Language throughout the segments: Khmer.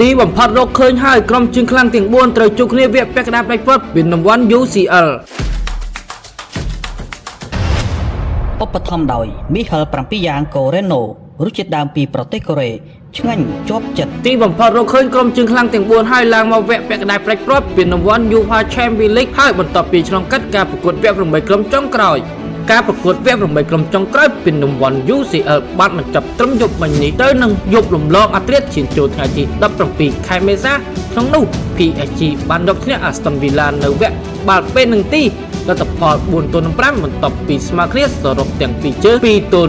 ទីបំផុតរកឃើញហើយក្រុមជើងខ្លាំងទាំង4ត្រូវជួបគ្នាវគ្គពាក់កណ្ដាលផ្ដាច់ព្រ័ត្រពីរង្វាន់ UCL ឧបត្ថម្ភដោយមីហិល7យ៉ាងកូរ៉េណូរសជាតិដើមពីប្រទេសកូរ៉េឆ្ងាញ់ជាប់ចិត្តទីបំផុតរកឃើញក្រុមជើងខ្លាំងទាំង4ហើយឡើងមកវគ្គពាក់កណ្ដាលផ្ដាច់ព្រ័ត្រពីរង្វាន់ UEFA Champions League ហើយបន្ទាប់ពីឆ្លងកាត់ការប្រកួតវគ្គ8ក្រុមចុងក្រោយការប្រកួតវគ្គ8ក្រុមចុងក្រោយពីរង្វាន់ UCL បានបញ្ចប់ត្រឹមយប់មិញនេះទៅនឹងយប់រំលងអាត្រិតឈានចូលថ្ងៃទី17ខែមេសាក្នុងនោះ PSG បានយកឈ្នះ Aston Villa នៅវគ្គបាល់ពេននឹងទីលទ្ធផល4-5បន្ទាប់ពីស្មើគ្នាសរុបទាំងពីរជើង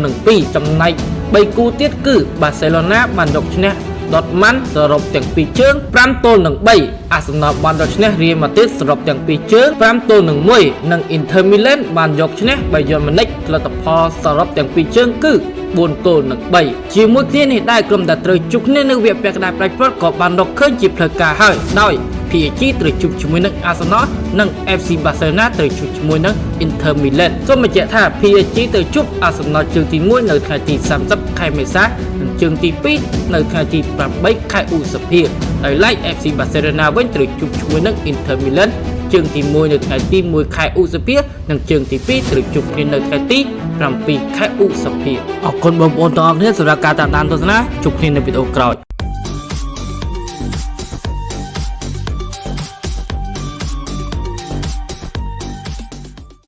2-2ចំណែក3គូទៀតគឺ Barcelona បានយកឈ្នះ Dortmund សរុបទាំងពីរជើង5-3 Arsenal បានយកឈ្នះ Real Madrid សរុបទាំងពីរជើង5-1 និង Inter Milan បានយកឈ្នះ Bayern Munich លទ្ធផលសរុបទាំងពីរជើងគឺ4-3ជាមួយគ្នានេះដែរក្រុមដែលត្រូវជួបគ្នានៅវគ្គពាក់កណ្ដាលផ្ដាច់ព្រ័ត្រក៏បានរកឃើញជាផ្លូវការហើយដោយ PSG ត្រូវជួបជាមួយនឹង Arsenal និង FC Barcelona ត្រូវជួបជាមួយនឹង Inter Milan សូមបញ្ជាក់ថា PSG ត្រូវជួប Arsenal ជើងទី1នៅថ្ងៃទី30ខែមេសានិងជើងទី2នៅថ្ងៃទី8ខែឧសភាហើយឡែក FC Barcelona វិញត្រូវជួបជាមួយនឹង Inter Milan ជើងទី1នៅថ្ងៃទី1ខែឧសភានិងជើងទី2ត្រូវជួបគ្នានៅថ្ងៃទី7ខែឧសភាអរគុណបងប្អូនទាំងអស់គ្នាសម្រាប់ការតាមដានទស្សនាជួបគ្នានៅវីដេអូក្រោយ